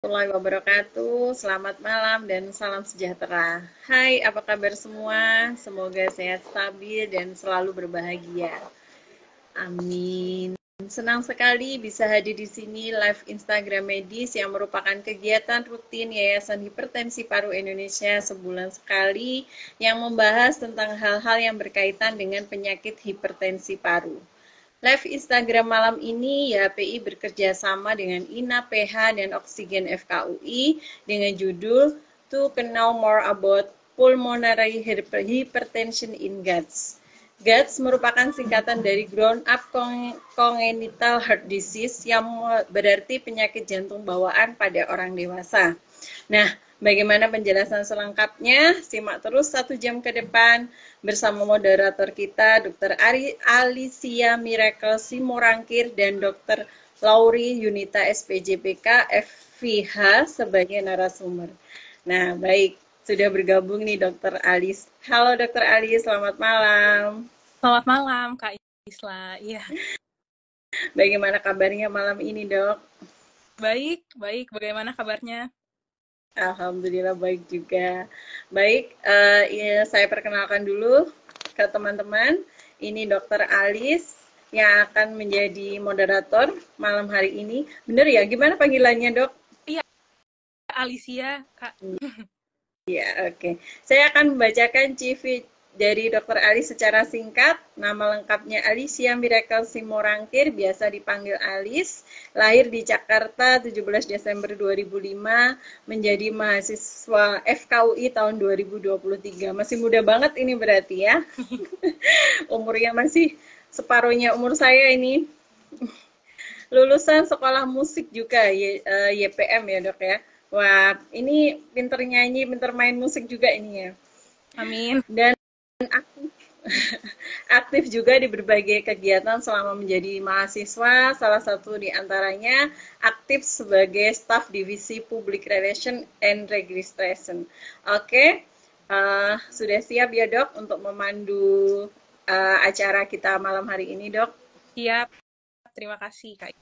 Warahmatullahi wabarakatuh. Selamat malam dan salam sejahtera. Hai, apa kabar semua? Semoga sehat stabil dan selalu berbahagia. Amin. Senang sekali bisa hadir di sini live Instagram Medis yang merupakan kegiatan rutin Yayasan Hipertensi Paru Indonesia sebulan sekali yang membahas tentang hal-hal yang berkaitan dengan penyakit hipertensi paru. Live Instagram malam ini YAPI bekerja sama dengan INA PH dan Oksigen FKUI dengan judul To Know More About Pulmonary Hypertension in GATS. GATS merupakan singkatan dari Grown Up Congenital Heart Disease yang berarti penyakit jantung bawaan pada orang dewasa. Nah, bagaimana penjelasan selengkapnya? Simak terus 1 jam ke depan bersama moderator kita, Dr. Alicia Miracle Simorangkir dan Dr. Lauri Yunita SPJPK FVH sebagai narasumber. Nah, baik. Sudah bergabung nih Dr. Alis. Halo Dr. Alis, selamat malam. Selamat malam, Kak Isla. Iya, Bagaimana kabarnya malam ini, Dok? baik, baik. Bagaimana kabarnya? Alhamdulillah baik juga. Baik, ya, saya perkenalkan dulu ke teman-teman. Ini Dr. Alis yang akan menjadi moderator malam hari ini. Bener ya? Gimana panggilannya, Dok? Iya, Alicia, Kak. Ya, oke. Saya akan membacakan CV dari Dr. Alis secara singkat. Nama lengkapnya Alicia Miracle Simorangkir, biasa dipanggil Alis. Lahir di Jakarta 17 Desember 2005, menjadi mahasiswa FKUI tahun 2023. Masih muda banget ini berarti ya. Umurnya masih separuhnya umur saya ini. Lulusan sekolah musik juga, YPM ya dok ya. Wah, ini pinter nyanyi, pinter main musik juga ini ya. Amin. Dan aktif, aktif juga di berbagai kegiatan selama menjadi mahasiswa, salah satu di antaranya aktif sebagai staf divisi Public Relation and Registration. Oke, sudah siap ya dok untuk memandu acara kita malam hari ini dok? Siap. Terima kasih, Kak.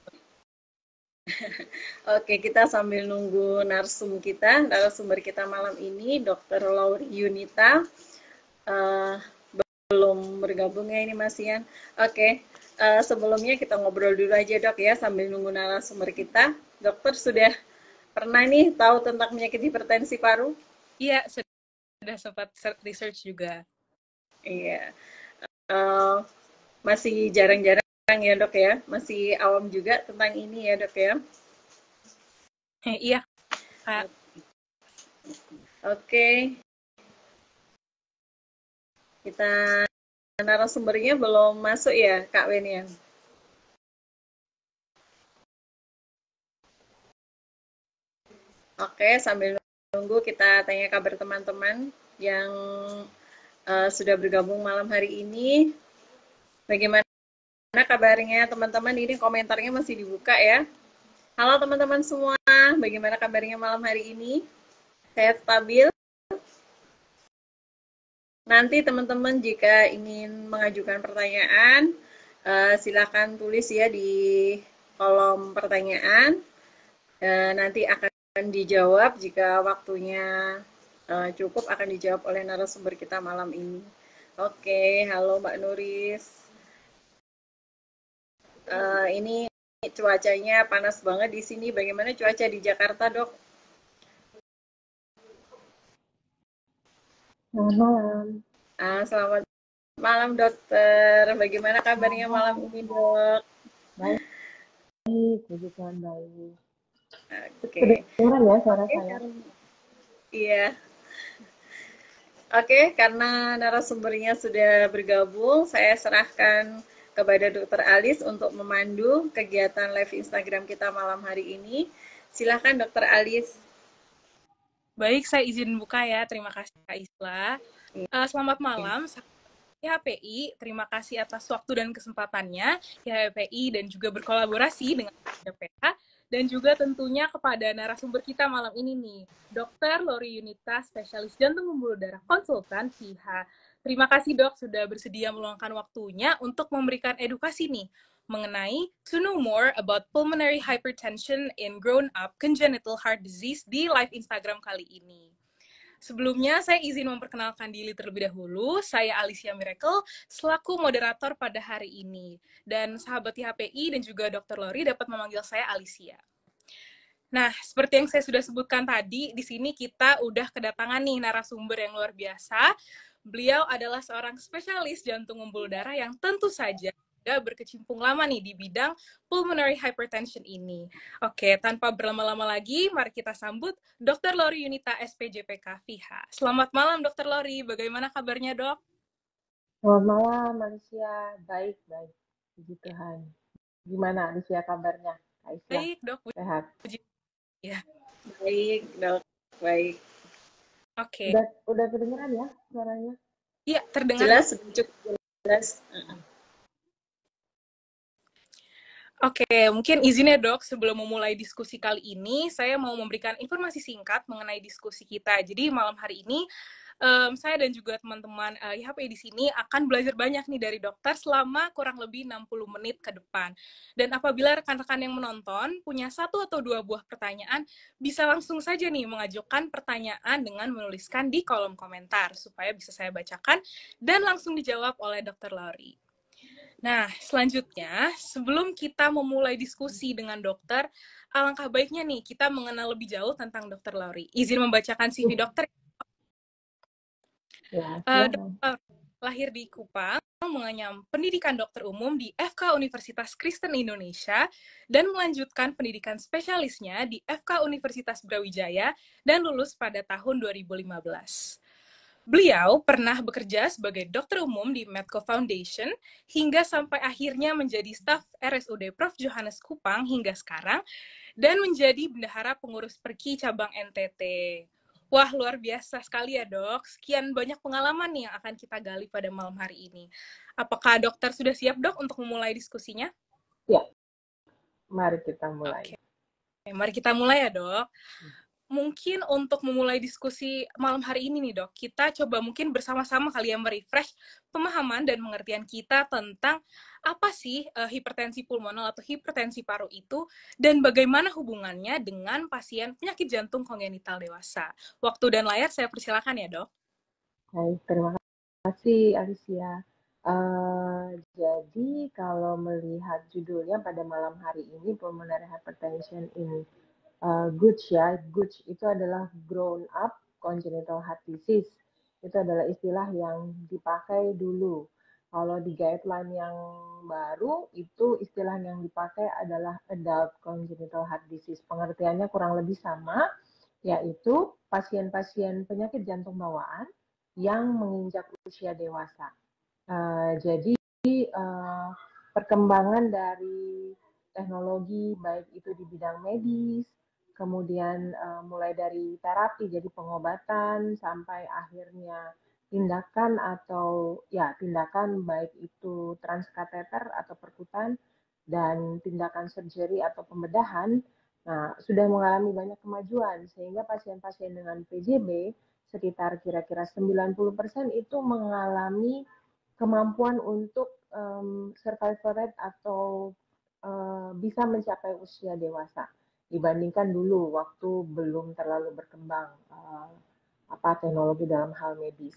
Oke, kita sambil nunggu narasumber kita malam ini, Dr. Lauri Yunita. Uh, belum bergabung ya ini Mas Ian. Oke, sebelumnya kita ngobrol dulu aja dok ya, sambil nunggu narasumber kita. Dokter sudah pernah nih tahu tentang penyakit hipertensi paru? Iya, sudah sempat research juga. Iya, uh, masih jarang-jarang ya dok ya, masih awam juga tentang ini ya dok ya. Iya, Kak. Oke, kita narasumbernya belum masuk ya Kak Wen ya. Oke, sambil nunggu kita tanya kabar teman-teman yang sudah bergabung malam hari ini. Bagaimana kabarnya teman-teman? Ini komentarnya masih dibuka ya. Halo teman-teman semua, bagaimana kabarnya malam hari ini? Sehat stabil? Nanti teman-teman jika ingin mengajukan pertanyaan, silakan tulis ya di kolom pertanyaan. Nanti akan dijawab jika waktunya cukup, akan dijawab oleh narasumber kita malam ini. Oke, halo Mbak Nuris. Ini cuacanya panas banget di sini. Bagaimana cuaca di Jakarta, Dok? Selamat malam. Selamat malam, Dokter. Bagaimana kabarnya malam ini, Dok? Baik, puji Tuhan baik. Oke. Kedengaran ya suara saya? Iya. Oke, karena narasumbernya sudah bergabung, saya serahkan kepada Dr. Alis untuk memandu kegiatan live Instagram kita malam hari ini. Silahkan Dr. Alis. Baik, saya izin buka ya. Terima kasih, Kak Isla. Selamat malam, HPI. Terima kasih atas waktu dan kesempatannya, HPI, dan juga berkolaborasi dengan PH. Dan juga tentunya kepada narasumber kita malam ini nih, Dr. Lauri Yunita, spesialis jantung pembuluh darah konsultan PH. Terima kasih dok sudah bersedia meluangkan waktunya untuk memberikan edukasi nih mengenai to know more about pulmonary hypertension in grown-up congenital heart disease di live Instagram kali ini. Sebelumnya, saya izin memperkenalkan diri terlebih dahulu. Saya Alicia Miracle, selaku moderator pada hari ini. Dan sahabat IHPI dan juga Dr. Lori dapat memanggil saya Alicia. Nah, seperti yang saya sudah sebutkan tadi, di sini kita udah kedatangan nih narasumber yang luar biasa. Beliau adalah seorang spesialis jantung pembuluh darah yang tentu saja berkecimpung lama nih di bidang pulmonary hypertension ini. Oke, tanpa berlama-lama lagi, mari kita sambut Dr. Lori Yunita, SPJPK FIHA. Selamat malam, Dr. Lori. Bagaimana kabarnya, Dok? Selamat malam, Alicia. Baik. Puji Tuhan. Gimana, Alicia, kabarnya? Aisyah, Baik, Dok. sehat? Puji. Ya. Baik, Dok. Baik. Oke. Udah kedengeran ya suaranya? Iya, terdengar. Jelas, cukup jelas. Oke, mungkin izin ya dok, sebelum memulai diskusi kali ini, saya mau memberikan informasi singkat mengenai diskusi kita. Jadi malam hari ini, saya dan juga teman-teman IHPI di sini akan belajar banyak nih dari dokter selama kurang lebih 60 menit ke depan. Dan apabila rekan-rekan yang menonton punya 1 atau 2 buah pertanyaan, bisa langsung saja nih mengajukan pertanyaan dengan menuliskan di kolom komentar, supaya bisa saya bacakan dan langsung dijawab oleh Dr. Lori. Nah, selanjutnya, sebelum kita memulai diskusi dengan dokter, alangkah baiknya nih kita mengenal lebih jauh tentang Dr. Lori. Izin membacakan CV dokter. Ya, Dokter lahir di Kupang, mengenyam pendidikan dokter umum di FK Universitas Kristen Indonesia, dan melanjutkan pendidikan spesialisnya di FK Universitas Brawijaya, dan lulus pada tahun 2015. Beliau pernah bekerja sebagai dokter umum di Medco Foundation hingga sampai akhirnya menjadi staf RSUD Prof. Johannes Kupang hingga sekarang dan menjadi bendahara pengurus Perki cabang NTT. Wah, luar biasa sekali ya dok. Sekian banyak pengalaman nih yang akan kita gali pada malam hari ini. Apakah dokter sudah siap dok untuk memulai diskusinya? Ya, mari kita mulai. Oke, mari kita mulai ya dok. Mungkin untuk memulai diskusi malam hari ini nih dok, kita coba mungkin bersama-sama kali ya merefresh pemahaman dan pengertian kita tentang apa sih hipertensi pulmonal atau hipertensi paru itu dan bagaimana hubungannya dengan pasien penyakit jantung kongenital dewasa. Waktu dan layar saya persilakan ya dok. Baik, terima kasih Alicia. Jadi kalau melihat judulnya pada malam hari ini, pulmonary hypertension in GUDS ya, GUDS itu adalah grown up congenital heart disease. Itu adalah istilah yang dipakai dulu. Kalau di guideline yang baru, itu istilah yang dipakai adalah adult congenital heart disease. Pengertiannya kurang lebih sama, yaitu pasien-pasien penyakit jantung bawaan yang menginjak usia dewasa. Jadi perkembangan dari teknologi baik itu di bidang medis, kemudian mulai dari terapi jadi pengobatan sampai akhirnya tindakan atau ya tindakan baik itu transkateter atau perkutan dan tindakan surgery atau pembedahan. Nah, sudah mengalami banyak kemajuan sehingga pasien-pasien dengan PJB sekitar kira-kira 90% itu mengalami kemampuan untuk survival rate atau bisa mencapai usia dewasa dibandingkan dulu waktu belum terlalu berkembang teknologi dalam hal medis.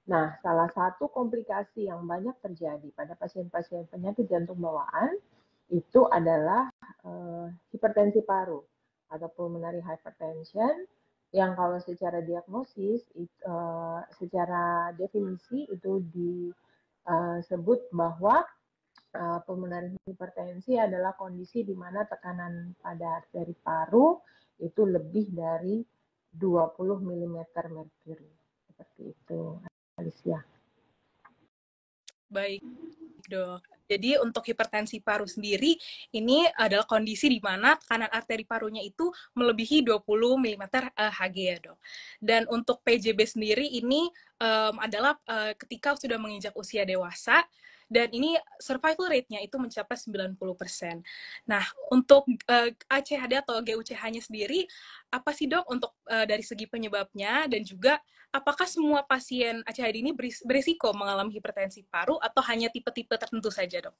Nah, salah satu komplikasi yang banyak terjadi pada pasien-pasien penyakit jantung bawaan itu adalah hipertensi paru atau pulmonary hypertension yang kalau secara diagnosis, secara definisi itu disebut bahwa pulmonary hypertensi adalah kondisi di mana tekanan pada arteri paru itu lebih dari 20 mm merkuri. Seperti itu, Alicia. Baik, dok. Jadi untuk hipertensi paru sendiri, ini adalah kondisi di mana tekanan arteri parunya itu melebihi 20 mm Hg ya dok. Dan untuk PJB sendiri ini adalah ketika sudah menginjak usia dewasa, dan ini survival rate-nya itu mencapai 90%. Nah, untuk ACHD atau GUCH-nya sendiri, apa sih dok untuk dari segi penyebabnya dan juga apakah semua pasien ACHD ini berisiko mengalami hipertensi paru atau hanya tipe-tipe tertentu saja, dok?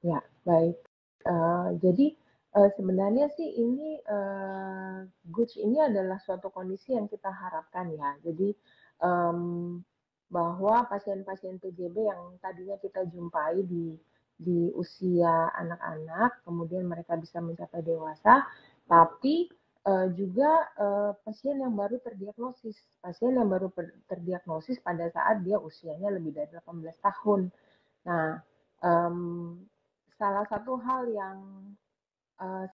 Ya, baik. Jadi sebenarnya sih ini GUJ ini adalah suatu kondisi yang kita harapkan ya. Jadi bahwa pasien-pasien PJB yang tadinya kita jumpai di usia anak-anak, kemudian mereka bisa mencapai dewasa, tapi juga pasien yang baru terdiagnosis pada saat dia usianya lebih dari 18 tahun. Nah, salah satu hal yang uh,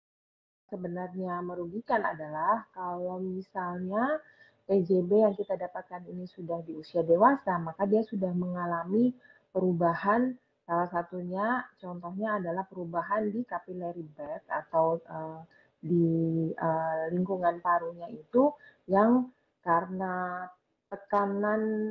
sebenarnya merugikan adalah kalau misalnya PJB yang kita dapatkan ini sudah di usia dewasa, maka dia sudah mengalami perubahan. Salah satunya, contohnya adalah perubahan di capillary bed atau di lingkungan parunya itu yang karena tekanan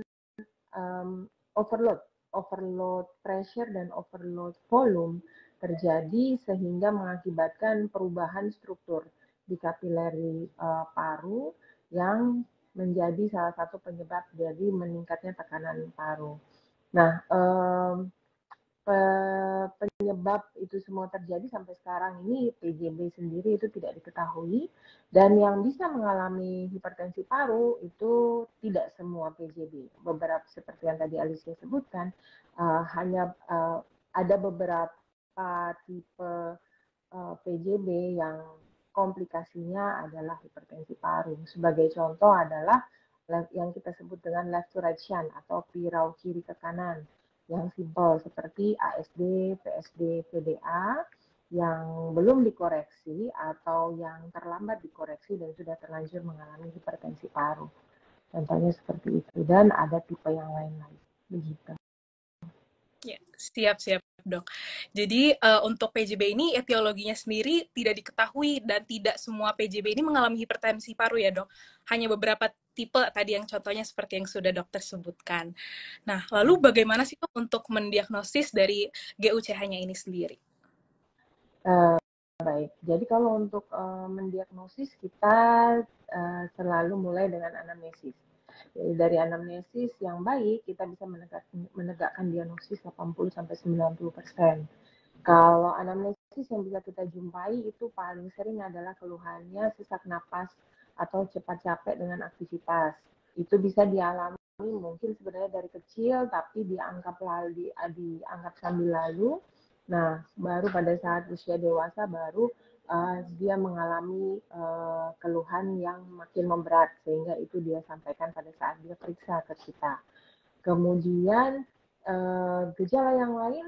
overload, overload pressure dan overload volume terjadi sehingga mengakibatkan perubahan struktur di kapilari paru yang menjadi salah satu penyebab dari meningkatnya tekanan paru. Nah, penyebab itu semua terjadi sampai sekarang ini PJB sendiri itu tidak diketahui, dan yang bisa mengalami hipertensi paru itu tidak semua PJB. Beberapa seperti yang tadi Alicia sebutkan, hanya ada beberapa tipe PJB yang komplikasinya adalah hipertensi paru. Sebagai contoh adalah yang kita sebut dengan left to right shunt atau pirau kiri ke kanan, yang simpel seperti ASD, PSD, PDA yang belum dikoreksi atau yang terlambat dikoreksi dan sudah terlanjur mengalami hipertensi paru. Contohnya seperti itu, dan ada tipe yang lain-lain. Begitu. Ya, siap dok. Jadi untuk PJB ini etiologinya sendiri tidak diketahui dan tidak semua PJB ini mengalami hipertensi paru ya dok. Hanya beberapa tipe tadi yang contohnya seperti yang sudah dokter sebutkan. Nah, lalu bagaimana sih dok untuk mendiagnosis dari GUCH-nya ini sendiri? Baik, jadi kalau untuk mendiagnosis kita selalu mulai dengan anamnesis. Jadi dari anamnesis yang baik kita bisa menegakkan diagnosis 80-90%. Kalau anamnesis yang bisa kita jumpai itu paling sering adalah keluhannya sesak napas atau cepat capek dengan aktivitas. Itu bisa dialami mungkin sebenarnya dari kecil tapi dianggap sambil lalu. Nah, baru pada saat usia dewasa baru dia mengalami keluhan yang makin memberat sehingga itu dia sampaikan pada saat dia periksa ke kita. Kemudian gejala yang lain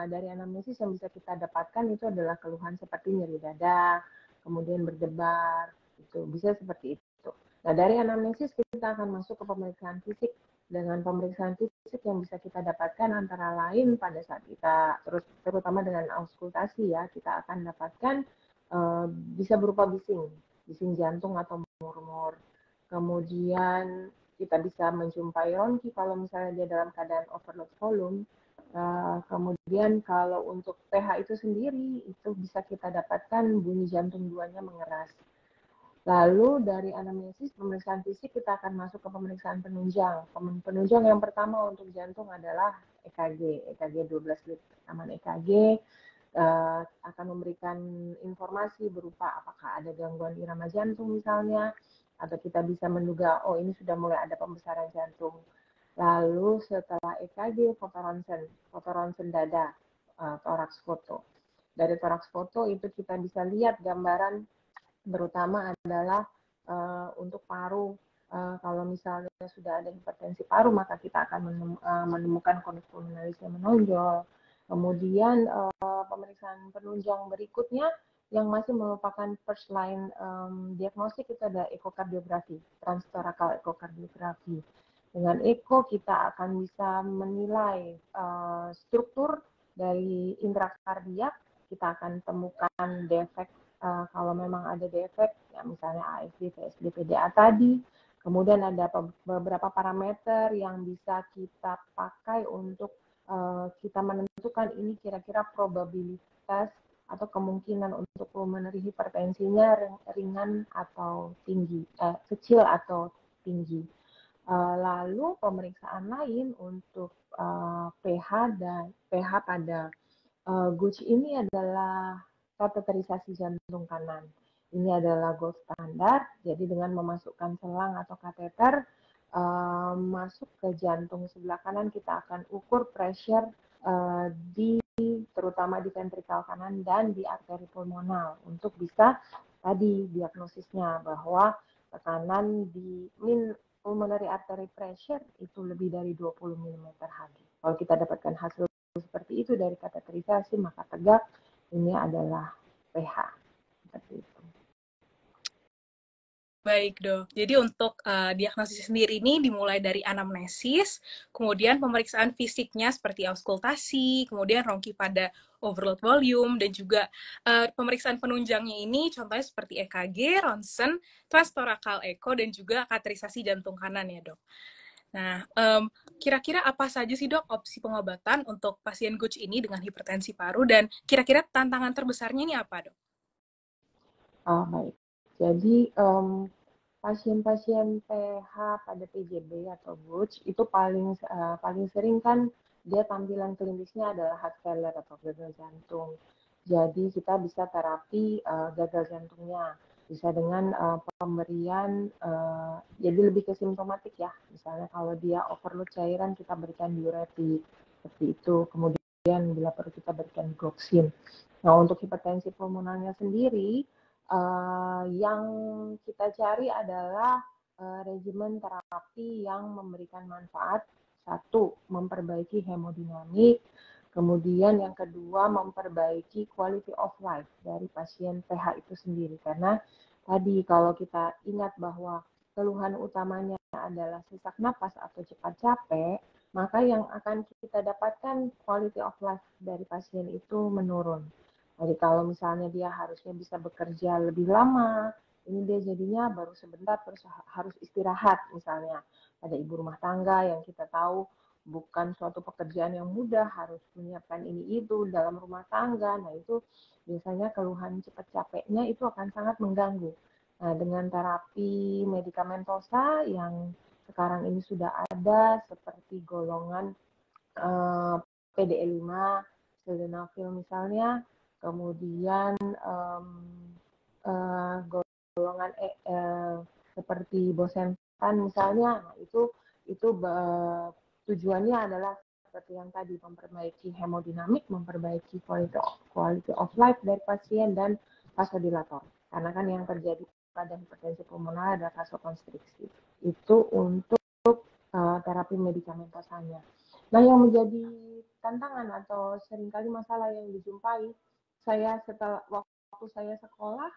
dari anamnesis yang bisa kita dapatkan itu adalah keluhan seperti nyeri dada, kemudian berdebar, itu bisa seperti itu. Nah, dari anamnesis kita akan masuk ke pemeriksaan fisik. Dengan pemeriksaan fisik yang bisa kita dapatkan antara lain pada saat kita terutama dengan auskultasi ya, kita akan dapatkan bisa berupa bising jantung atau murmur. Kemudian kita bisa menjumpai ronki kalau misalnya dia dalam keadaan overload volume. Kemudian kalau untuk pH itu sendiri, itu bisa kita dapatkan bunyi jantung duanya mengeras. Lalu dari anamnesis pemeriksaan fisik kita akan masuk ke pemeriksaan penunjang. Penunjang yang pertama untuk jantung adalah EKG 12 lead rekaman EKG. Akan memberikan informasi berupa apakah ada gangguan irama jantung misalnya, atau kita bisa menduga oh ini sudah mulai ada pembesaran jantung. Lalu setelah EKG fotoronsen dada, toraks foto. Dari toraks foto itu kita bisa lihat gambaran terutama adalah untuk paru. Kalau misalnya sudah ada hipertensi paru, maka kita akan menemukan konus pulmonalis yang menonjol. Kemudian pemeriksaan penunjang berikutnya yang masih merupakan first line diagnostik itu ada ekokardiografi, transtorakal ekokardiografi. Dengan eko kita akan bisa menilai struktur dari indera kardiak, kita akan temukan defek kalau memang ada defek, ya misalnya ASD, PSD, PDA tadi. Kemudian ada beberapa parameter yang bisa kita pakai untuk kita menentukan ini kira-kira probabilitas atau kemungkinan untuk pulmonary hipertensinya ringan atau tinggi, kecil atau tinggi. Lalu pemeriksaan lain untuk pH pada Gucci ini adalah kateterisasi jantung kanan. Ini adalah gold standar, jadi dengan memasukkan selang atau kateter masuk ke jantung sebelah kanan, kita akan ukur pressure terutama di ventrikal kanan dan di arteri pulmonal untuk bisa tadi diagnosisnya bahwa tekanan di pulmonary artery pressure itu lebih dari 20 mm Hg. Kalau kita dapatkan hasil seperti itu dari kateterisasi, maka tegak ini adalah PH. Seperti itu. Baik, Dok. Jadi untuk diagnosis sendiri ini dimulai dari anamnesis, kemudian pemeriksaan fisiknya seperti auskultasi, kemudian rongki pada overload volume, dan juga pemeriksaan penunjangnya ini contohnya seperti EKG, ronsen, transtorakal echo, dan juga kateterisasi jantung kanan ya, Dok. Nah, kira-kira apa saja sih, Dok, opsi pengobatan untuk pasien Gucci ini dengan hipertensi paru, dan kira-kira tantangan terbesarnya ini apa, Dok? Baik. Jadi pasien-pasien PH pada PJB atau Gucci itu paling sering kan dia tampilan klinisnya adalah heart failure atau gagal jantung. Jadi kita bisa terapi gagal jantungnya, bisa dengan pemberian jadi lebih ke simptomatik ya. Misalnya kalau dia overload cairan kita berikan diuretik seperti itu. Kemudian bila perlu kita berikan digoxin. Nah untuk hipertensi pulmonalnya sendiri yang kita cari adalah regimen terapi yang memberikan manfaat. Satu, memperbaiki hemodinamik. Kemudian yang kedua, memperbaiki quality of life dari pasien PH itu sendiri. Karena tadi kalau kita ingat bahwa keluhan utamanya adalah sesak napas atau cepat capek, maka yang akan kita dapatkan quality of life dari pasien itu menurun. Jadi kalau misalnya dia harusnya bisa bekerja lebih lama, ini dia jadinya baru sebentar terus harus istirahat misalnya. Ada ibu rumah tangga yang kita tahu bukan suatu pekerjaan yang mudah, harus menyiapkan ini itu dalam rumah tangga. Nah itu biasanya keluhan cepat capeknya itu akan sangat mengganggu. Nah dengan terapi medikamentosa yang sekarang ini sudah ada seperti golongan PDE5, sildenafil misalnya, kemudian golongan seperti bosentan misalnya, nah itu tujuannya adalah seperti yang tadi, memperbaiki hemodinamik, memperbaiki quality of life dari pasien dan vasodilator. Karena kan yang terjadi pada hipertensi pulmoner adalah vasokonstriksi. Itu untuk terapi medikamentosanya. Nah, yang menjadi tantangan atau seringkali masalah yang dijumpai setelah waktu saya sekolah,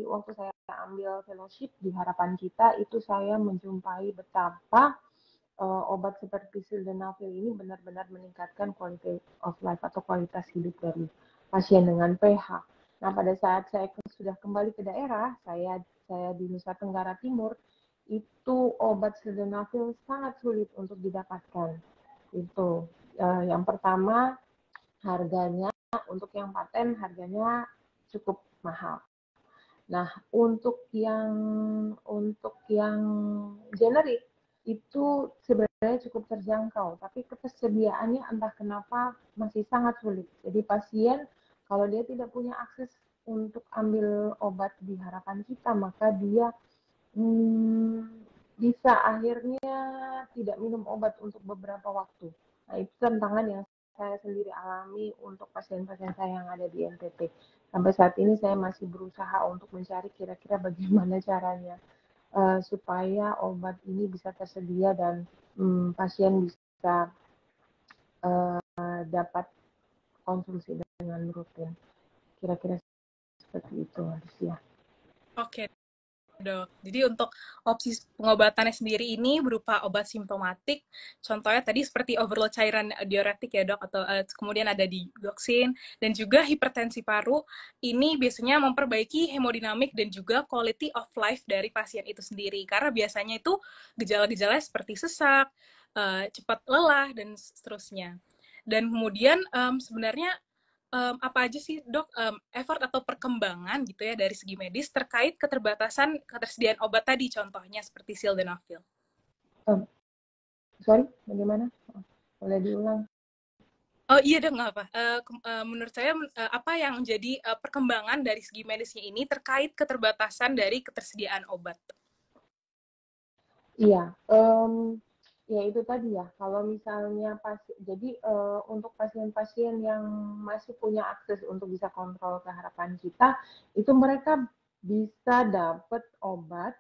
waktu saya ambil fellowship di Harapan Kita, itu saya menjumpai betapa obat seperti sildenafil ini benar-benar meningkatkan quality of life atau kualitas hidup dari pasien dengan PH. Nah, pada saat saya sudah kembali ke daerah, saya di Nusa Tenggara Timur, itu obat sildenafil sangat sulit untuk didapatkan. Itu yang pertama, harganya untuk yang paten harganya cukup mahal. Nah, untuk yang generik itu sebenarnya cukup terjangkau, tapi ketersediaannya entah kenapa masih sangat sulit. Jadi pasien kalau dia tidak punya akses untuk ambil obat di Harapan Kita, maka dia bisa akhirnya tidak minum obat untuk beberapa waktu. Nah, itu tantangan yang saya sendiri alami untuk pasien-pasien saya yang ada di NTT. Sampai saat ini saya masih berusaha untuk mencari kira-kira bagaimana caranya supaya obat ini bisa tersedia dan pasien bisa dapat konsumsi dengan rutin. Kira-kira seperti itu, Alicia. Oke, Dok. Jadi untuk opsi pengobatannya sendiri ini berupa obat simptomatik, contohnya tadi seperti overload cairan diuretik ya, Dok, atau kemudian ada digoxin, dan juga hipertensi paru. Ini biasanya memperbaiki hemodinamik dan juga quality of life dari pasien itu sendiri, karena biasanya itu gejala-gejala seperti sesak, cepat lelah, dan seterusnya. Dan kemudian sebenarnya apa aja sih, Dok, effort atau perkembangan gitu ya dari segi medis terkait ketersediaan obat tadi, contohnya seperti sildenafil? Sorry, bagaimana? Boleh diulang? Oh iya dong, nggak apa. Menurut saya apa yang menjadi perkembangan dari segi medisnya ini terkait keterbatasan dari ketersediaan obat? Iya, ya itu tadi ya. Kalau misalnya jadi untuk pasien-pasien yang masih punya akses untuk bisa kontrol keharapan kita, itu mereka bisa dapat obat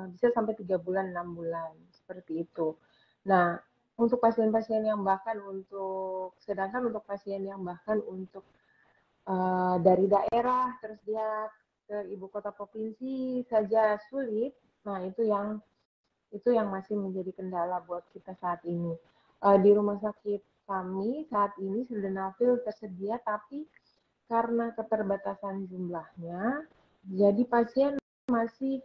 bisa sampai 3 bulan, 6 bulan seperti itu. Nah, untuk pasien-pasien yang bahkan sedangkan untuk pasien yang bahkan untuk dari daerah terus dia ke ibu kota provinsi saja sulit. Nah, itu yang masih menjadi kendala buat kita saat ini. Di rumah sakit kami saat ini sildenafil tersedia, tapi karena keterbatasan jumlahnya, jadi pasien masih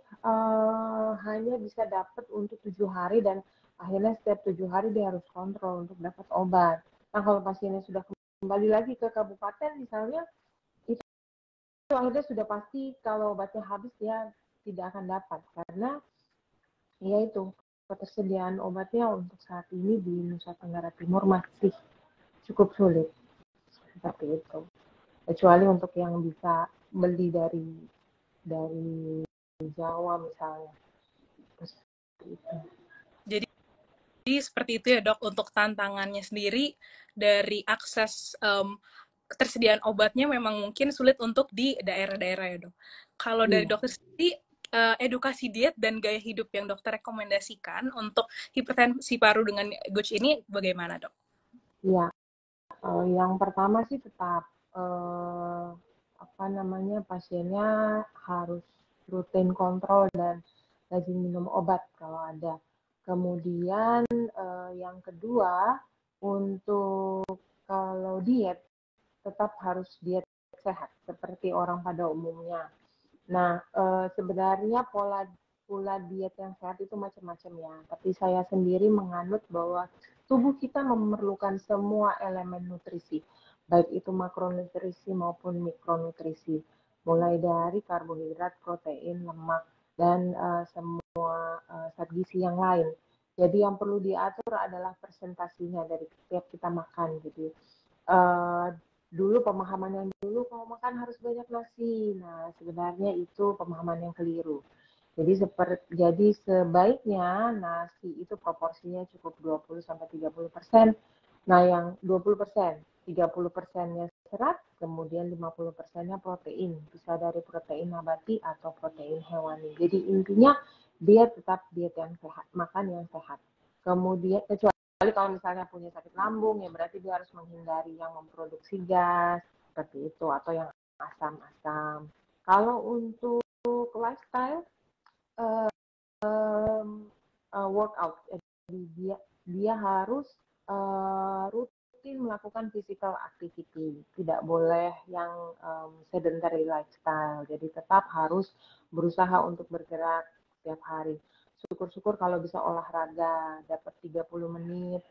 hanya bisa dapat untuk 7 hari dan akhirnya setiap 7 hari dia harus kontrol untuk dapat obat. Nah, kalau pasiennya sudah kembali lagi ke kabupaten misalnya, itu akhirnya sudah pasti kalau obatnya habis dia tidak akan dapat karena yaitu ketersediaan obatnya untuk saat ini di Nusa Tenggara Timur masih cukup sulit seperti itu. Kecuali untuk yang bisa beli dari Jawa misalnya. Jadi seperti itu ya dok, untuk tantangannya sendiri dari akses ketersediaan obatnya memang mungkin sulit untuk di daerah-daerah ya dok. Kalau dari Iya. dokter sendiri, edukasi diet dan gaya hidup yang dokter rekomendasikan untuk hipertensi paru dengan GUJ ini bagaimana dok? Iya. Yang pertama sih tetap pasiennya harus rutin kontrol dan rajin minum obat kalau ada. Kemudian yang kedua, untuk kalau diet tetap harus diet sehat seperti orang pada umumnya. Nah, sebenarnya pola diet yang sehat itu macam-macam ya. Tapi saya sendiri menganut bahwa tubuh kita memerlukan semua elemen nutrisi, baik itu makronutrisi maupun mikronutrisi, mulai dari karbohidrat, protein, lemak, dan semua zat gizi yang lain. Jadi yang perlu diatur adalah presentasinya dari setiap kita makan gitu. Dulu pemahaman yang dulu kalau makan harus banyak nasi. Nah, sebenarnya itu pemahaman yang keliru. Jadi sebaiknya nasi itu proporsinya cukup 20-30%. Nah, yang 20%, 30%-nya serat, kemudian 50%-nya protein. Bisa dari protein nabati atau protein hewani. Jadi intinya dia tetap diet yang sehat, makan yang sehat. Kemudian kecuali kalau misalnya punya sakit lambung, ya berarti dia harus menghindari yang memproduksi gas, seperti itu, atau yang asam-asam. Kalau untuk lifestyle, workout. Jadi dia harus rutin melakukan physical activity, tidak boleh yang sedentary lifestyle. Jadi tetap harus berusaha untuk bergerak setiap hari. Syukur-syukur kalau bisa olahraga, dapat 30 menit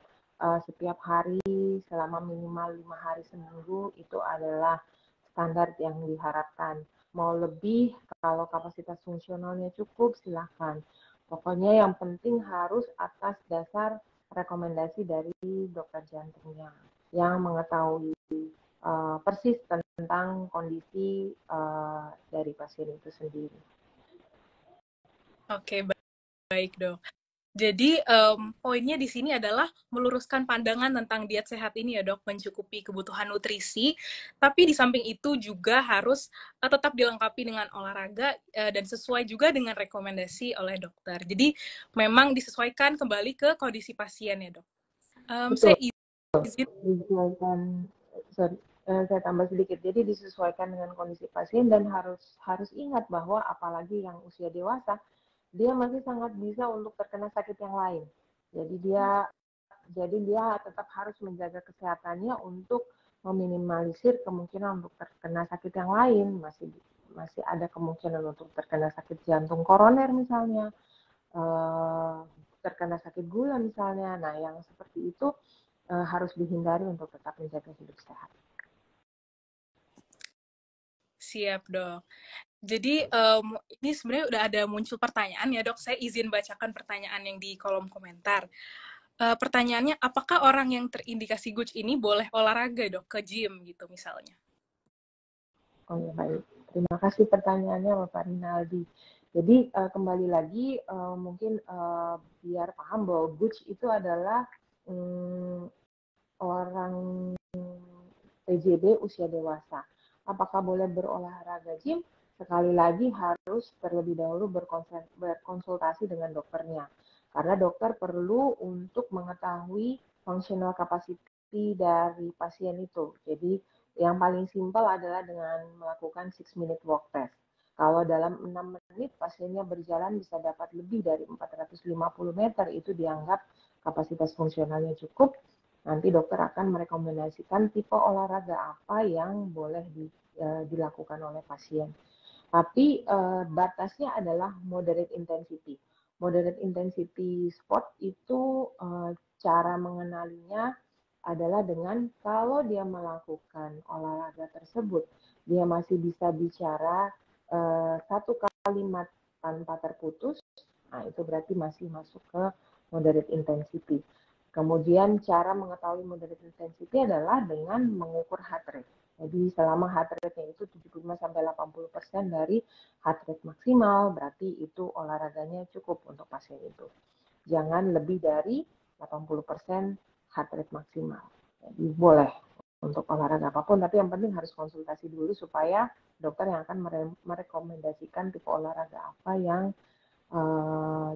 setiap hari selama minimal 5 hari seminggu, itu adalah standar yang diharapkan. Mau lebih, kalau kapasitas fungsionalnya cukup, silahkan. Pokoknya yang penting harus atas dasar rekomendasi dari dokter jantungnya yang mengetahui persis tentang kondisi dari pasien itu sendiri. Oke, baik dok. Jadi poinnya di sini adalah meluruskan pandangan tentang diet sehat ini ya dok, mencukupi kebutuhan nutrisi, tapi di samping itu juga harus tetap dilengkapi dengan olahraga dan sesuai juga dengan rekomendasi oleh dokter. Jadi memang disesuaikan kembali ke kondisi pasien ya dok. Betul. Saya izin. Disesuaikan, saya tambah sedikit. Jadi disesuaikan dengan kondisi pasien dan harus ingat bahwa apalagi yang usia dewasa, dia masih sangat bisa untuk terkena sakit yang lain. Jadi dia tetap harus menjaga kesehatannya untuk meminimalisir kemungkinan untuk terkena sakit yang lain. Masih ada kemungkinan untuk terkena sakit jantung koroner misalnya, terkena sakit gula misalnya. Nah, yang seperti itu harus dihindari untuk tetap menjaga hidup sehat. Siap dok. Jadi ini sebenarnya udah ada muncul pertanyaan ya dok. Saya izin bacakan pertanyaan yang di kolom komentar. Pertanyaannya, apakah orang yang terindikasi GUJ ini boleh olahraga dok ke gym gitu misalnya? Oh ya, baik. Terima kasih pertanyaannya Bapak Rinaldi. Jadi kembali lagi mungkin biar paham bahwa GUJ itu adalah orang PJB usia dewasa. Apakah boleh berolahraga gym? Sekali lagi harus terlebih dahulu berkonsultasi dengan dokternya. Karena dokter perlu untuk mengetahui functional capacity dari pasien itu. Jadi yang paling simpel adalah dengan melakukan 6-minute walk test. Kalau dalam 6 menit pasiennya berjalan bisa dapat lebih dari 450 meter, itu dianggap kapasitas fungsionalnya cukup. Nanti dokter akan merekomendasikan tipe olahraga apa yang boleh dilakukan oleh pasien. Tapi batasnya adalah moderate intensity. Moderate intensity sport itu cara mengenalinya adalah dengan kalau dia melakukan olahraga tersebut, dia masih bisa bicara satu kalimat tanpa terputus, nah itu berarti masih masuk ke moderate intensity. Kemudian cara mengetahui moderate intensity adalah dengan mengukur heart rate. Jadi selama heart rate-nya itu 75-80% dari heart rate maksimal, berarti itu olahraganya cukup untuk pasien itu. Jangan lebih dari 80% heart rate maksimal. Jadi boleh untuk olahraga apapun, tapi yang penting harus konsultasi dulu supaya dokter yang akan merekomendasikan tipe olahraga apa yang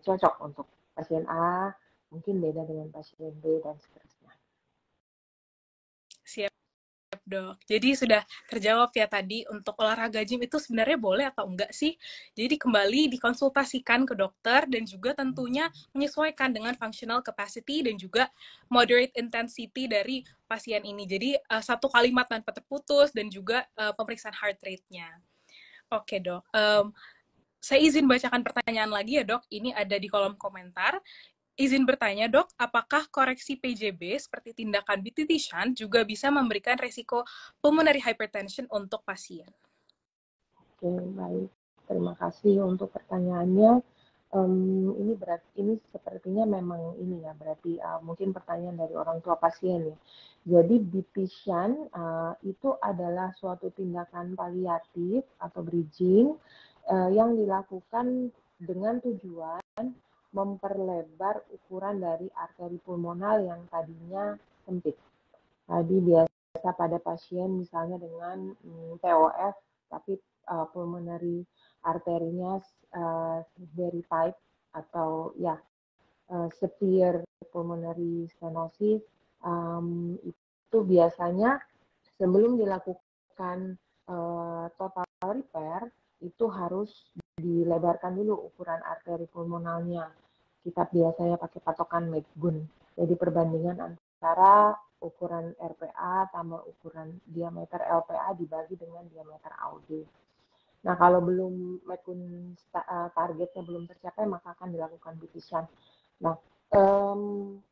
cocok untuk pasien A, mungkin beda dengan pasien B, dan seterusnya. Siap dok. Jadi sudah terjawab ya tadi untuk olahraga gym itu sebenarnya boleh atau enggak sih? Jadi kembali dikonsultasikan ke dokter dan juga tentunya menyesuaikan dengan functional capacity dan juga moderate intensity dari pasien ini. Jadi satu kalimat tanpa terputus dan juga pemeriksaan heart rate-nya. Oke dok. Saya izin bacakan pertanyaan lagi ya dok. Ini ada di kolom komentar. Izin bertanya, dok, apakah koreksi PJB seperti tindakan BTT shunt juga bisa memberikan resiko pulmonary hypertension untuk pasien? Oke, baik. Terima kasih untuk pertanyaannya. Ini sepertinya memang ini ya, berarti mungkin pertanyaan dari orang tua pasien ya. Jadi BT shunt itu adalah suatu tindakan paliatif atau bridging yang dilakukan dengan tujuan memperlebar ukuran dari arteri pulmonal yang tadinya sempit. Tadi biasa pada pasien misalnya dengan TOF, tapi pulmonary arterinya very tight atau ya severe pulmonary stenosis, itu biasanya sebelum dilakukan total repair itu harus dilebarkan dulu ukuran arteri pulmonalnya. Kita biasanya pakai patokan Medgun. Jadi perbandingan antara ukuran RPA tambah ukuran diameter LPA dibagi dengan diameter AUD. Nah, kalau belum Medgun targetnya belum tercapai, maka akan dilakukan BT shunt. Nah,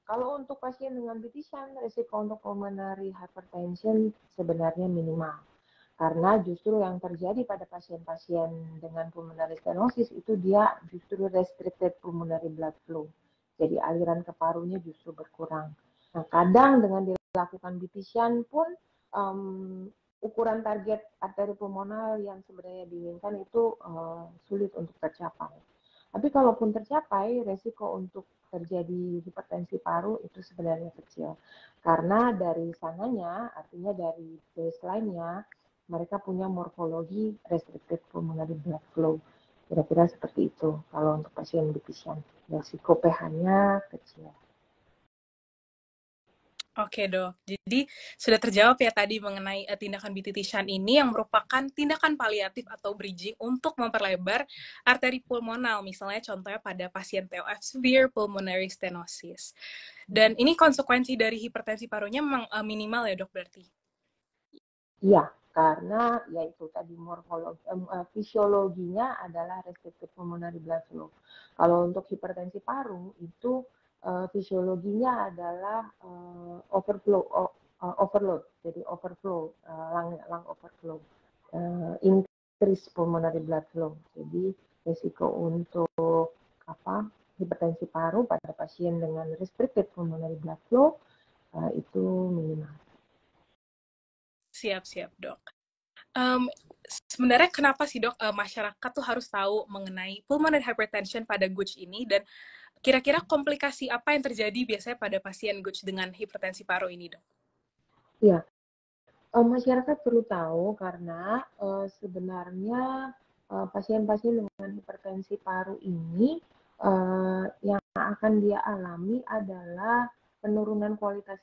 kalau untuk pasien dengan BT shunt, risiko untuk pulmonary hypertension sebenarnya minimal. Karena justru yang terjadi pada pasien-pasien dengan pulmonary stenosis itu dia justru restricted pulmonary blood flow. Jadi aliran ke parunya justru berkurang. Nah, kadang dengan dilakukan BT shunt pun ukuran target arteri pulmonal yang sebenarnya diinginkan itu sulit untuk tercapai. Tapi kalaupun tercapai, resiko untuk terjadi hipertensi paru itu sebenarnya kecil. Karena dari sananya, artinya dari baseline-nya, mereka punya morfologi restricted pulmonary blood flow. Kira-kira seperti itu kalau untuk pasien BT shunt. Resiko pH-nya kecil. Oke dok, jadi sudah terjawab ya tadi mengenai tindakan BTT shunt ini yang merupakan tindakan paliatif atau bridging untuk memperlebar arteri pulmonal, misalnya contohnya pada pasien TOF severe pulmonary stenosis. Dan ini konsekuensi dari hipertensi parunya memang minimal ya dok berarti? Iya, karena yaitu tadi fisiologinya adalah restricted pulmonary blood flow. Kalau untuk hipertensi paru itu fisiologinya adalah overload, jadi overflow, lung overflow, increase pulmonary blood flow. Jadi risiko untuk hipertensi hipertensi paru pada pasien dengan restricted pulmonary blood flow itu minimal. Siap-siap, Dok. Sebenarnya kenapa sih, Dok, masyarakat tuh harus tahu mengenai pulmonary hypertension pada GUJ ini, dan kira-kira komplikasi apa yang terjadi biasanya pada pasien GUJ dengan hipertensi paru ini, Dok? Ya, masyarakat perlu tahu karena sebenarnya pasien-pasien dengan hipertensi paru ini yang akan dia alami adalah penurunan kualitas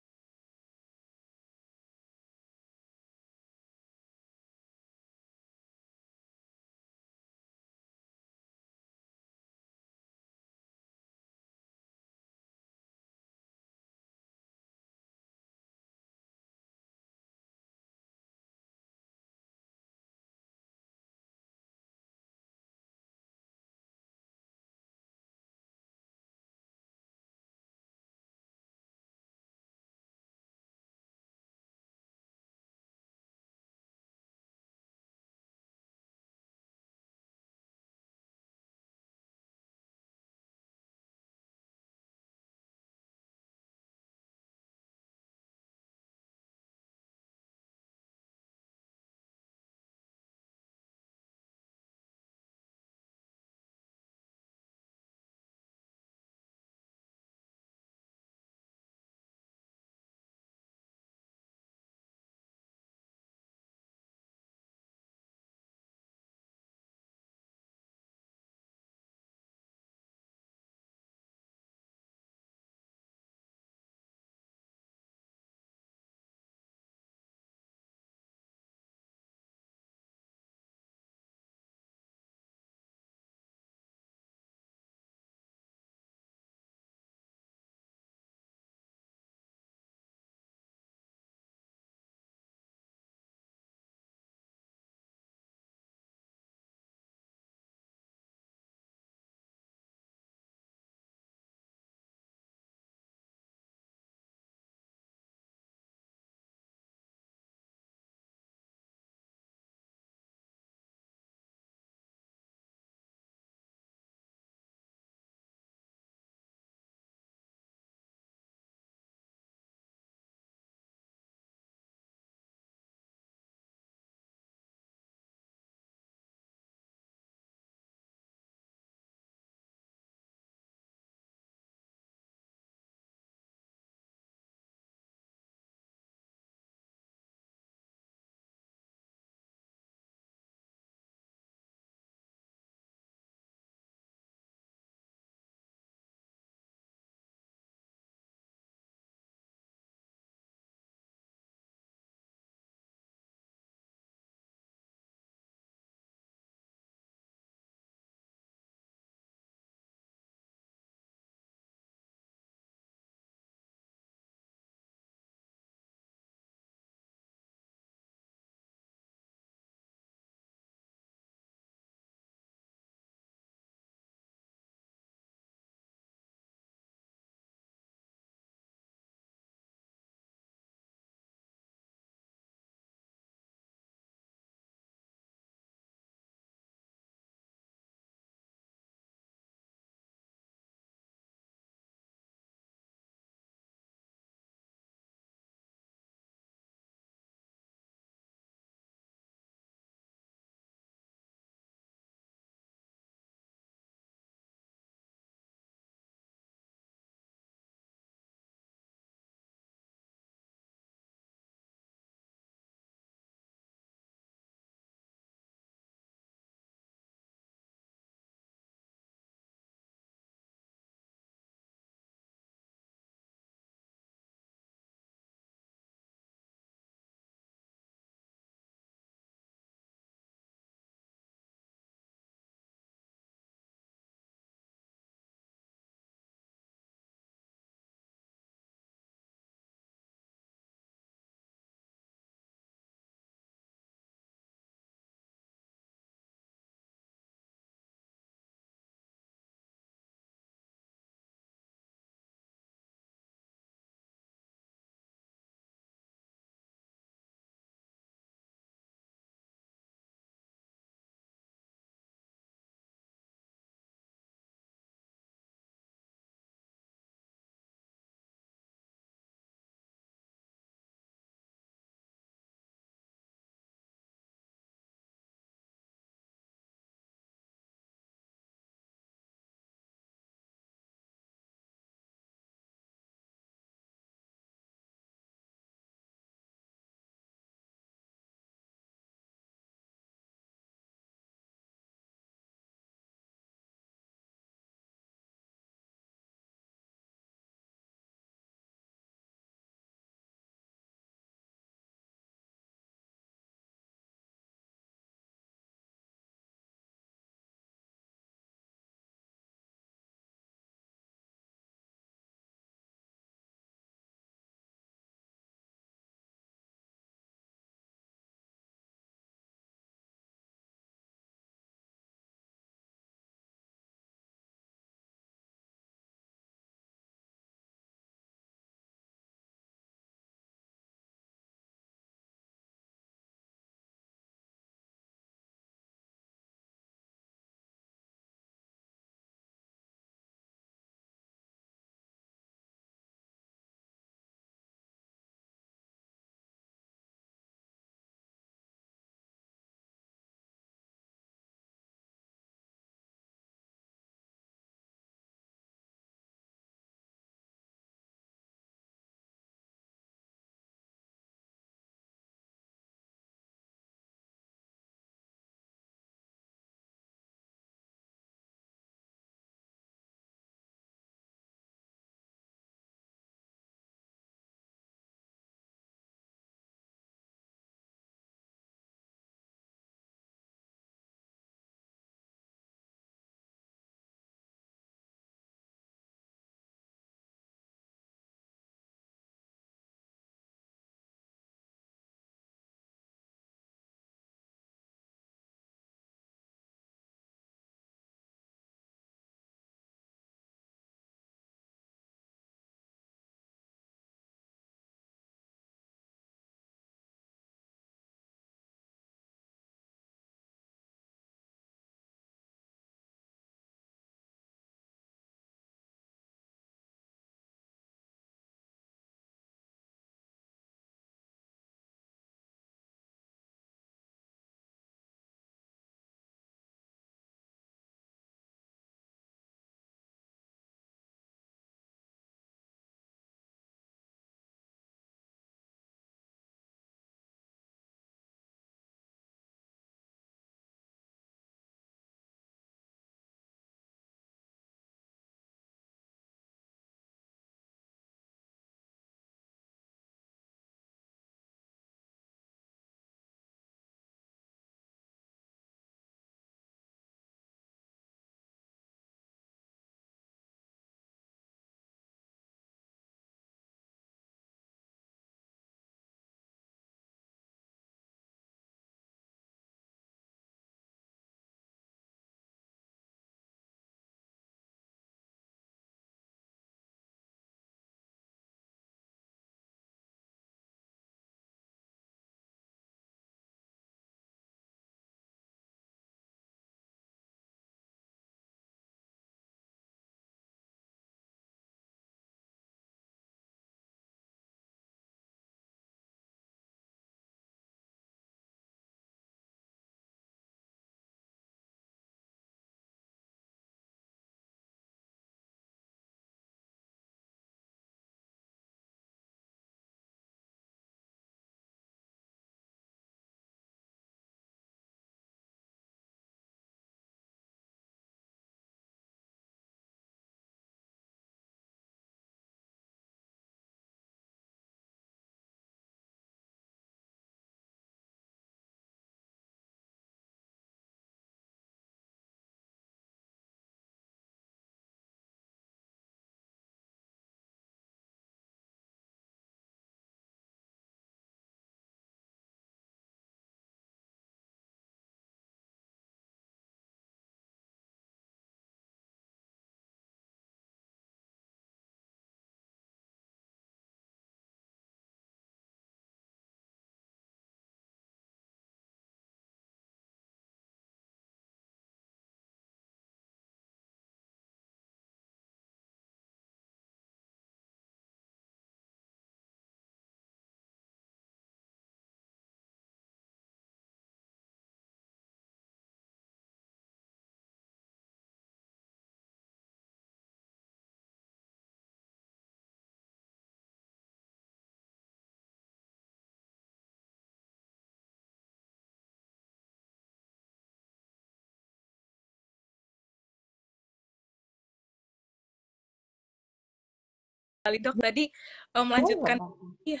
sekali dok. Tadi Oh, nggak melanjutkan, apa-apa. iya,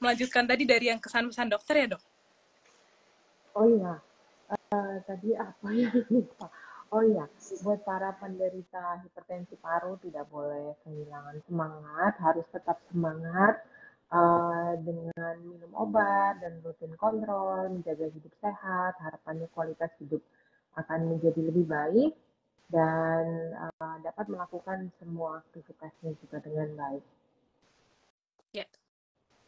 melanjutkan tadi dari yang kesan-pesan dokter ya dok. Oh iya, tadi apa ya lupa. Oh iya, buat para penderita hipertensi paru tidak boleh kehilangan semangat, harus tetap semangat dengan minum obat dan rutin kontrol, menjaga hidup sehat, harapannya kualitas hidup akan menjadi lebih baik dan dapat melakukan semua aktivitasnya juga dengan baik. Ya,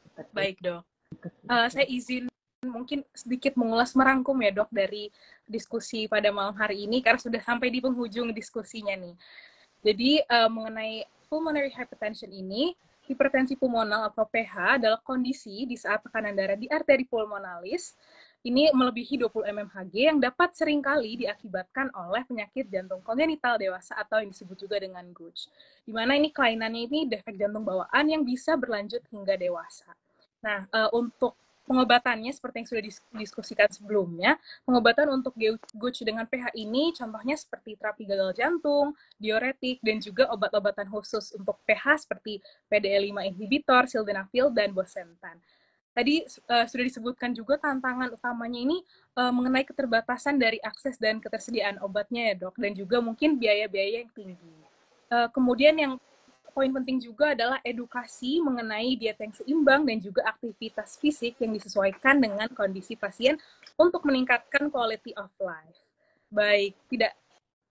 Seperti baik dok. itu. Saya izin mungkin sedikit mengulas merangkum ya dok dari diskusi pada malam hari ini karena sudah sampai di penghujung diskusinya nih. Jadi mengenai pulmonary hypertension ini, hipertensi pulmonal atau PH adalah kondisi di saat tekanan darah di arteri pulmonalis ini melebihi 20 mmHg yang dapat seringkali diakibatkan oleh penyakit jantung kongenital dewasa atau yang disebut juga dengan GUJ. Di mana ini kelainannya ini defek jantung bawaan yang bisa berlanjut hingga dewasa. Nah, untuk pengobatannya seperti yang sudah didiskusikan sebelumnya, pengobatan untuk GUJ dengan pH ini contohnya seperti terapi gagal jantung, diuretik, dan juga obat-obatan khusus untuk pH seperti PDE5 inhibitor, sildenafil, dan bosentan. Tadi sudah disebutkan juga tantangan utamanya ini mengenai keterbatasan dari akses dan ketersediaan obatnya ya dok, dan juga mungkin biaya-biaya yang tinggi. Kemudian yang poin penting juga adalah edukasi mengenai diet yang seimbang dan juga aktivitas fisik yang disesuaikan dengan kondisi pasien untuk meningkatkan quality of life. Baik, tidak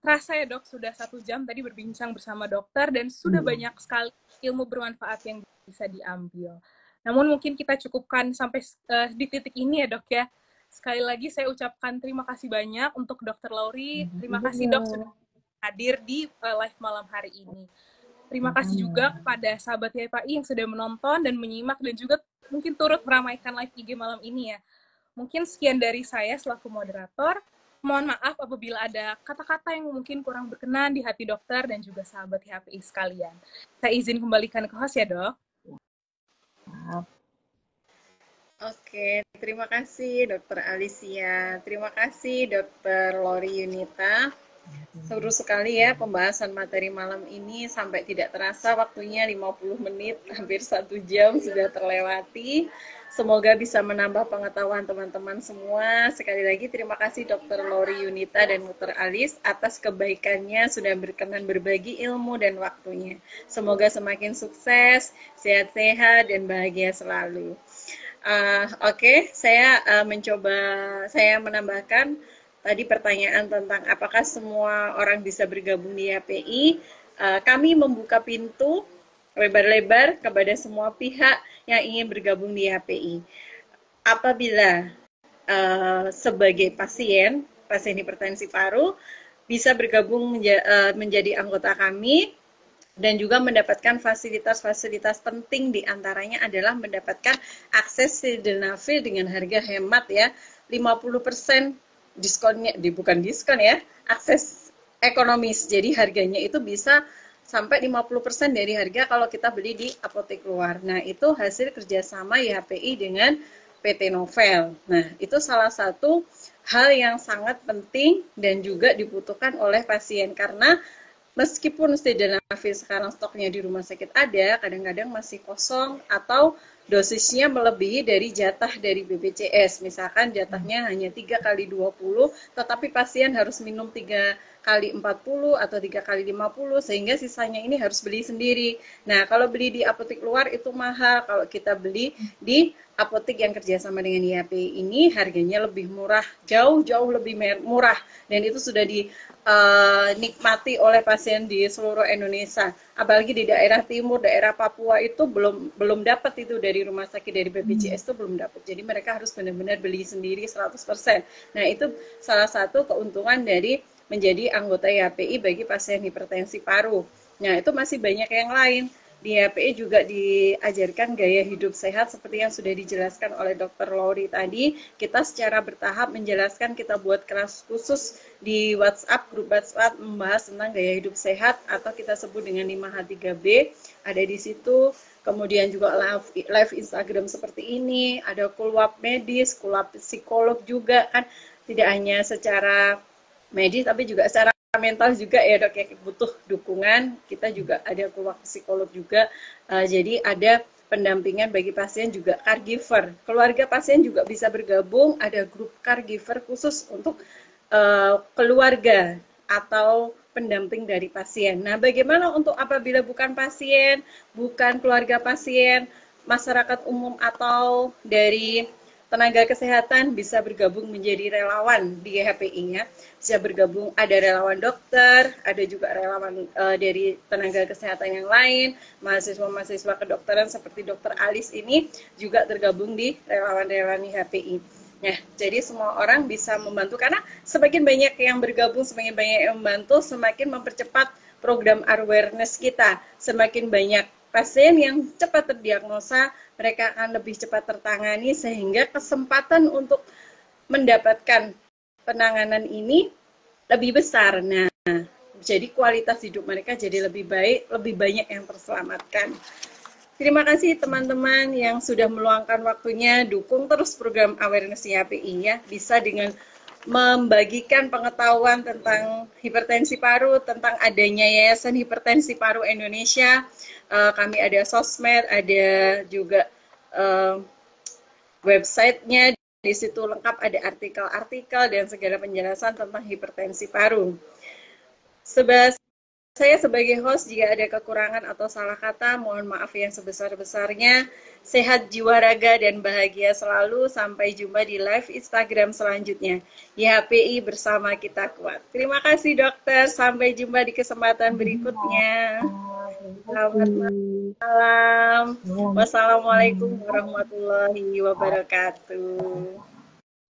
terasa ya dok, sudah 1 jam tadi berbincang bersama dokter dan sudah banyak sekali ilmu bermanfaat yang bisa diambil. Namun mungkin kita cukupkan sampai di titik ini ya dok ya. Sekali lagi saya ucapkan terima kasih banyak untuk Dr. Lauri. Terima kasih dok sudah hadir di live malam hari ini. Terima kasih juga kepada sahabat YPI yang sudah menonton dan menyimak dan juga mungkin turut meramaikan live IG malam ini ya. Mungkin sekian dari saya selaku moderator. Mohon maaf apabila ada kata-kata yang mungkin kurang berkenan di hati dokter dan juga sahabat HPI sekalian. Saya izin kembalikan ke host ya dok. Oke, terima kasih Dokter Alicia. Terima kasih Dokter Lori Yunita. Seru sekali ya pembahasan materi malam ini, sampai tidak terasa waktunya 50 menit, hampir 1 jam sudah terlewati. Semoga bisa menambah pengetahuan teman-teman semua. Sekali lagi terima kasih Dokter Lori Yunita dan Dokter Alis atas kebaikannya sudah berkenan berbagi ilmu dan waktunya. Semoga semakin sukses, sehat-sehat, dan bahagia selalu. Oke, saya menambahkan tadi pertanyaan tentang apakah semua orang bisa bergabung di HPI. Kami membuka pintu lebar-lebar kepada semua pihak yang ingin bergabung di HPI. Apabila sebagai pasien hipertensi paru bisa bergabung menjadi anggota kami, dan juga mendapatkan fasilitas-fasilitas penting, diantaranya adalah mendapatkan akses sildenafil dengan harga hemat ya, 50% diskonnya, bukan diskon ya, akses ekonomis, jadi harganya itu bisa sampai 50% dari harga kalau kita beli di apotek luar. Nah, itu hasil kerjasama YHPI dengan PT Novel. Nah, itu salah satu hal yang sangat penting dan juga dibutuhkan oleh pasien, karena meskipun sildenafil sekarang stoknya di rumah sakit ada, kadang-kadang masih kosong atau dosisnya melebihi dari jatah dari BPJS. Misalkan jatahnya hanya 3 kali 20, tetapi pasien harus minum 3 kali 40 atau 3 kali 50, sehingga sisanya ini harus beli sendiri. Nah, kalau beli di apotek luar itu mahal. Kalau kita beli di apotek yang kerjasama dengan YHPI ini harganya lebih murah, jauh-jauh lebih murah, dan itu sudah dinikmati oleh pasien di seluruh Indonesia. Apalagi di daerah timur, daerah Papua itu belum dapat itu dari rumah sakit, dari BPJS itu belum dapat. Jadi mereka harus benar-benar beli sendiri 100%. Nah, itu salah satu keuntungan dari menjadi anggota YHPI bagi pasien hipertensi paru. Nah, itu masih banyak yang lain. Di HPI juga diajarkan gaya hidup sehat seperti yang sudah dijelaskan oleh Dr. Lori tadi. Kita secara bertahap menjelaskan, kita buat kelas khusus di WhatsApp, grup WhatsApp membahas tentang gaya hidup sehat atau kita sebut dengan 5H3B. Ada di situ. Kemudian juga live Instagram seperti ini, ada kulwap medis, kulwap psikolog juga kan, tidak hanya secara medis tapi juga secara mental juga ya dok ya, butuh dukungan. Kita juga ada keluarga psikolog juga, jadi ada pendampingan bagi pasien juga caregiver. Keluarga pasien juga bisa bergabung, ada grup caregiver khusus untuk keluarga atau pendamping dari pasien. Nah, bagaimana untuk apabila bukan pasien, bukan keluarga pasien, masyarakat umum atau dari tenaga kesehatan bisa bergabung menjadi relawan di HPI-nya. Bisa bergabung, ada relawan dokter, ada juga relawan dari tenaga kesehatan yang lain, mahasiswa-mahasiswa kedokteran seperti Dokter Alis ini juga tergabung di relawan-relawan di HPI. Nah, jadi semua orang bisa membantu karena semakin banyak yang bergabung, semakin banyak yang membantu, semakin mempercepat program awareness kita. Semakin banyak pasien yang cepat terdiagnosa, mereka akan lebih cepat tertangani sehingga kesempatan untuk mendapatkan penanganan ini lebih besar. Nah, jadi kualitas hidup mereka jadi lebih baik, lebih banyak yang terselamatkan. Terima kasih teman-teman yang sudah meluangkan waktunya, dukung terus program awareness HPI ya, bisa dengan membagikan pengetahuan tentang hipertensi paru, tentang adanya Yayasan Hipertensi Paru Indonesia. Kami ada sosmed, ada juga websitenya, di situ lengkap ada artikel-artikel dan segala penjelasan tentang hipertensi paru. Saya sebagai host, jika ada kekurangan atau salah kata, mohon maaf yang sebesar-besarnya. Sehat jiwa raga dan bahagia selalu. Sampai jumpa di live Instagram selanjutnya. YHPI bersama kita kuat. Terima kasih dokter. Sampai jumpa di kesempatan berikutnya. Selamat malam. Wassalamualaikum warahmatullahi wabarakatuh.